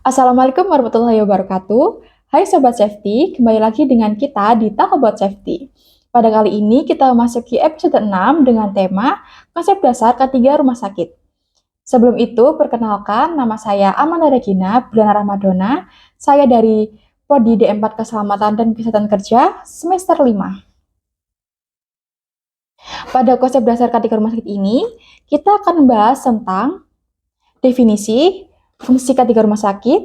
Assalamualaikum warahmatullahi wabarakatuh. Hai Sobat Safety, kembali lagi dengan kita di Talk About Safety. Pada kali ini kita memasuki episode 6 dengan tema konsep dasar K3 Rumah Sakit. Sebelum itu, perkenalkan nama saya Amanda Regina Briana Ramadona. Saya dari Prodi D4 Keselamatan dan Kesehatan Kerja semester 5. Pada konsep dasar K3 Rumah Sakit ini, kita akan membahas tentang definisi, fungsi K3 Rumah Sakit,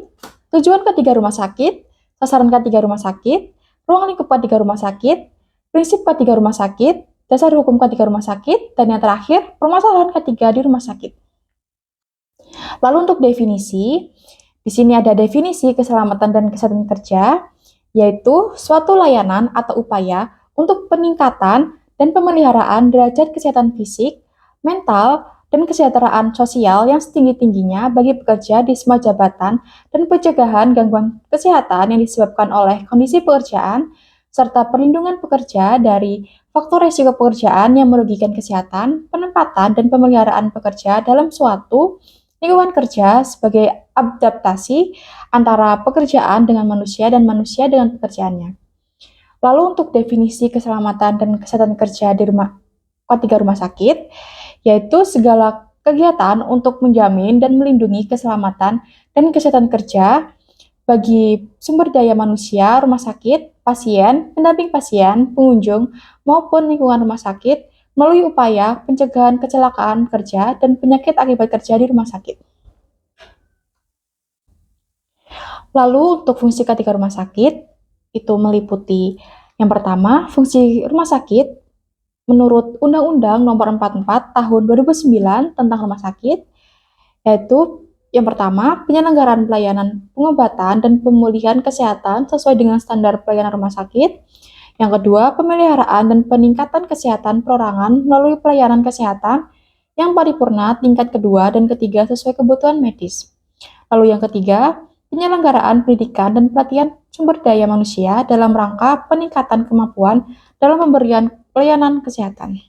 tujuan K3 Rumah Sakit, sasaran K3 Rumah Sakit, ruang lingkup K3 Rumah Sakit, prinsip K3 Rumah Sakit, dasar hukum K3 Rumah Sakit, dan yang terakhir, permasalahan K3 di rumah sakit. Lalu untuk definisi, di sini ada definisi keselamatan dan kesehatan kerja, yaitu suatu layanan atau upaya untuk peningkatan dan pemeliharaan derajat kesehatan fisik, mental, dan kesejahteraan sosial yang setinggi-tingginya bagi pekerja di semua jabatan dan pencegahan gangguan kesehatan yang disebabkan oleh kondisi pekerjaan, serta perlindungan pekerja dari faktor risiko pekerjaan yang merugikan kesehatan, penempatan, dan pemeliharaan pekerja dalam suatu lingkungan kerja sebagai adaptasi antara pekerjaan dengan manusia dan manusia dengan pekerjaannya. Lalu untuk definisi keselamatan dan kesehatan kerja di K3 rumah sakit, yaitu segala kegiatan untuk menjamin dan melindungi keselamatan dan kesehatan kerja bagi sumber daya manusia, rumah sakit, pasien, pendamping pasien, pengunjung, maupun lingkungan rumah sakit melalui upaya pencegahan kecelakaan kerja dan penyakit akibat kerja di rumah sakit. Lalu untuk fungsi K3 rumah sakit, itu meliputi yang pertama, fungsi rumah sakit menurut Undang-Undang Nomor 44 Tahun 2009 tentang rumah sakit, yaitu yang pertama, penyelenggaraan pelayanan pengobatan dan pemulihan kesehatan sesuai dengan standar pelayanan rumah sakit. Yang kedua, pemeliharaan dan peningkatan kesehatan perorangan melalui pelayanan kesehatan yang paripurna tingkat kedua dan ketiga sesuai kebutuhan medis. Lalu yang ketiga, penyelenggaraan pendidikan dan pelatihan sumber daya manusia dalam rangka peningkatan kemampuan dalam pemberian pelayanan kesehatan.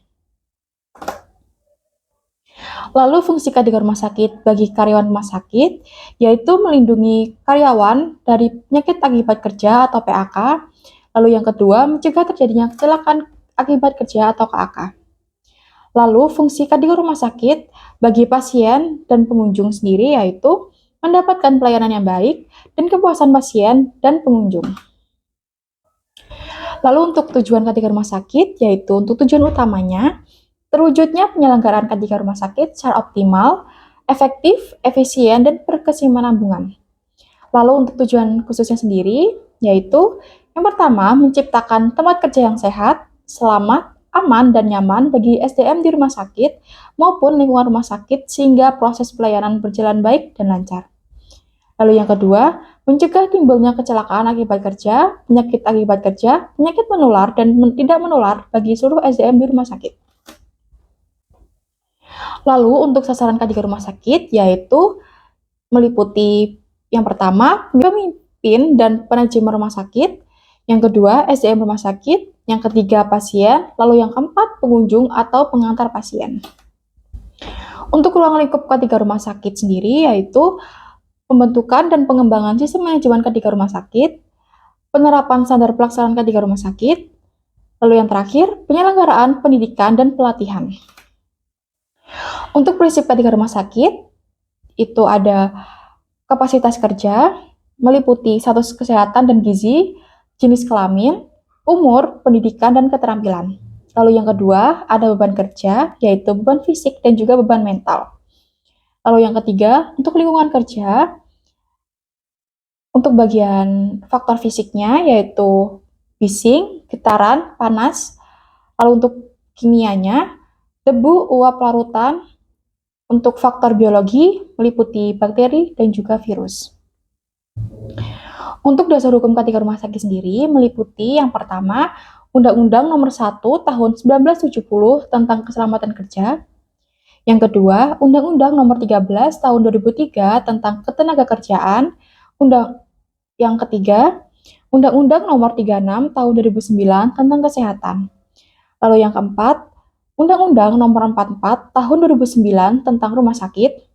Lalu fungsi K3 rumah sakit bagi karyawan rumah sakit, yaitu melindungi karyawan dari penyakit akibat kerja atau PAK. Lalu yang kedua, mencegah terjadinya kecelakaan akibat kerja atau KAK. Lalu fungsi K3 rumah sakit bagi pasien dan pengunjung sendiri, yaitu mendapatkan pelayanan yang baik dan kepuasan pasien dan pengunjung. Lalu untuk tujuan K3 rumah sakit, yaitu untuk tujuan utamanya, terwujudnya penyelenggaraan K3 rumah sakit secara optimal, efektif, efisien, dan berkesinambungan. Lalu untuk tujuan khususnya sendiri, yaitu yang pertama, menciptakan tempat kerja yang sehat, selamat, aman, dan nyaman bagi SDM di rumah sakit maupun lingkungan rumah sakit sehingga proses pelayanan berjalan baik dan lancar. Lalu yang kedua, mencegah timbulnya kecelakaan akibat kerja, penyakit akibat kerja, penyakit menular dan tidak menular bagi seluruh SDM di rumah sakit. Lalu untuk sasaran K3 rumah sakit, yaitu meliputi yang pertama, pemimpin dan manajemen rumah sakit, yang kedua, SDM rumah sakit, yang ketiga, pasien, lalu yang keempat, pengunjung atau pengantar pasien. Untuk ruang lingkup K3 rumah sakit sendiri, yaitu pembentukan dan pengembangan sistem manajemen K3 rumah sakit, penerapan standar pelaksanaan K3 rumah sakit, lalu yang terakhir, penyelenggaraan pendidikan dan pelatihan. Untuk prinsip K3 rumah sakit, itu ada kapasitas kerja, meliputi status kesehatan dan gizi, jenis kelamin, umur, pendidikan, dan keterampilan. Lalu yang kedua, ada beban kerja, yaitu beban fisik dan juga beban mental. Lalu yang ketiga, untuk lingkungan kerja, untuk bagian faktor fisiknya, yaitu bising, getaran, panas. Lalu untuk kimianya, debu, uap larutan. Untuk faktor biologi, meliputi bakteri dan juga virus. Untuk dasar hukum K3 rumah sakit sendiri, meliputi yang pertama, Undang-Undang Nomor 1 Tahun 1970 tentang Keselamatan Kerja. Yang kedua, Undang-Undang Nomor 13 Tahun 2003 tentang Ketenagakerjaan. Yang ketiga, Undang-Undang Nomor 36 Tahun 2009 tentang Kesehatan. Lalu yang keempat, Undang-Undang Nomor 44 Tahun 2009 tentang Rumah Sakit.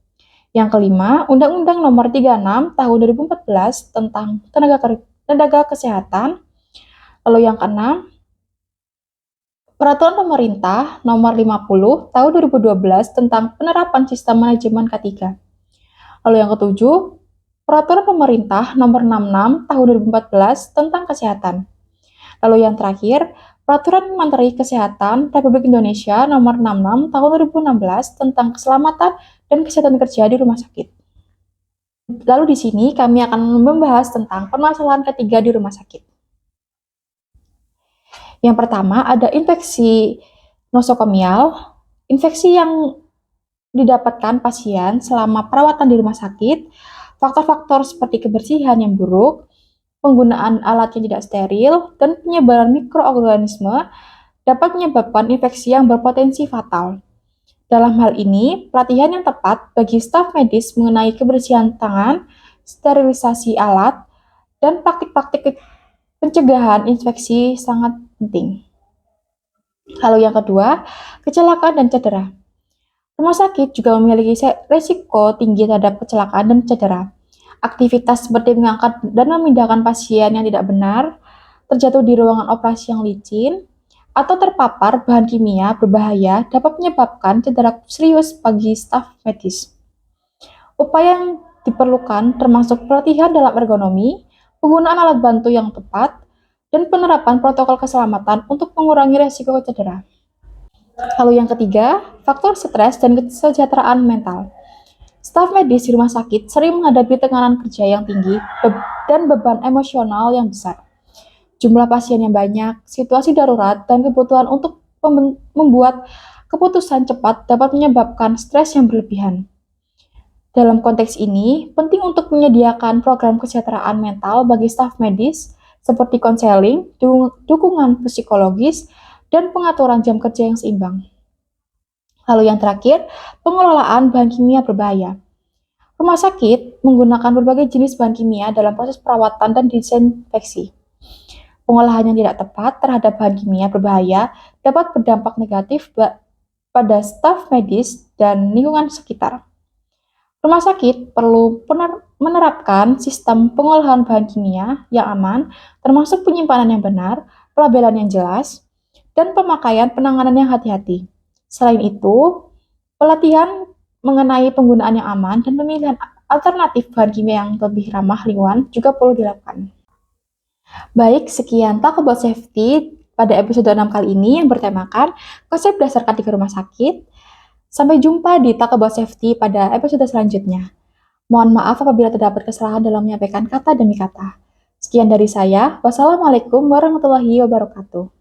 Yang kelima, Undang-Undang Nomor 36 Tahun 2014 tentang tenaga kesehatan. Lalu yang keenam, Peraturan Pemerintah Nomor 50 Tahun 2012 tentang penerapan sistem manajemen K3. Lalu yang ketujuh, Peraturan Pemerintah Nomor 66 Tahun 2014 tentang kesehatan. Lalu yang terakhir, Peraturan Menteri Kesehatan Republik Indonesia Nomor 66 Tahun 2016 tentang keselamatan dan kesehatan kerja di rumah sakit. Lalu di sini kami akan membahas tentang permasalahan ketiga di rumah sakit. Yang pertama ada infeksi nosokomial, infeksi yang didapatkan pasien selama perawatan di rumah sakit. Faktor-faktor seperti kebersihan yang buruk, penggunaan alat yang tidak steril, dan penyebaran mikroorganisme dapat menyebabkan infeksi yang berpotensi fatal. Dalam hal ini, pelatihan yang tepat bagi staf medis mengenai kebersihan tangan, sterilisasi alat, dan praktik-praktik pencegahan infeksi sangat penting. Lalu yang kedua, kecelakaan dan cedera. Rumah sakit juga memiliki resiko tinggi terhadap kecelakaan dan cedera. Aktivitas seperti mengangkat dan memindahkan pasien yang tidak benar, terjatuh di ruangan operasi yang licin, atau terpapar bahan kimia berbahaya dapat menyebabkan cedera serius bagi staf medis. Upaya yang diperlukan termasuk pelatihan dalam ergonomi, penggunaan alat bantu yang tepat, dan penerapan protokol keselamatan untuk mengurangi resiko cedera. Lalu yang ketiga, faktor stres dan kesejahteraan mental. Staf medis di rumah sakit sering menghadapi tekanan kerja yang tinggi dan beban emosional yang besar. Jumlah pasien yang banyak, situasi darurat, dan kebutuhan untuk membuat keputusan cepat dapat menyebabkan stres yang berlebihan. Dalam konteks ini, penting untuk menyediakan program kesejahteraan mental bagi staf medis seperti konseling, dukungan psikologis, dan pengaturan jam kerja yang seimbang. Lalu yang terakhir, pengelolaan bahan kimia berbahaya. Rumah sakit menggunakan berbagai jenis bahan kimia dalam proses perawatan dan disinfeksi. Pengolahan yang tidak tepat terhadap bahan kimia berbahaya dapat berdampak negatif pada staf medis dan lingkungan sekitar. Rumah sakit perlu menerapkan sistem pengolahan bahan kimia yang aman, termasuk penyimpanan yang benar, pelabelan yang jelas, dan pemakaian penanganan yang hati-hati. Selain itu, pelatihan mengenai penggunaan yang aman dan pemilihan alternatif bahan kimia yang lebih ramah lingkungan juga perlu dilakukan. Baik, sekian Talk About Safety pada episode 6 kali ini yang bertemakan konsep dasar K3 rumah sakit. Sampai jumpa di Talk About Safety pada episode selanjutnya. Mohon maaf apabila terdapat kesalahan dalam menyampaikan kata demi kata. Sekian dari saya. Wassalamualaikum warahmatullahi wabarakatuh.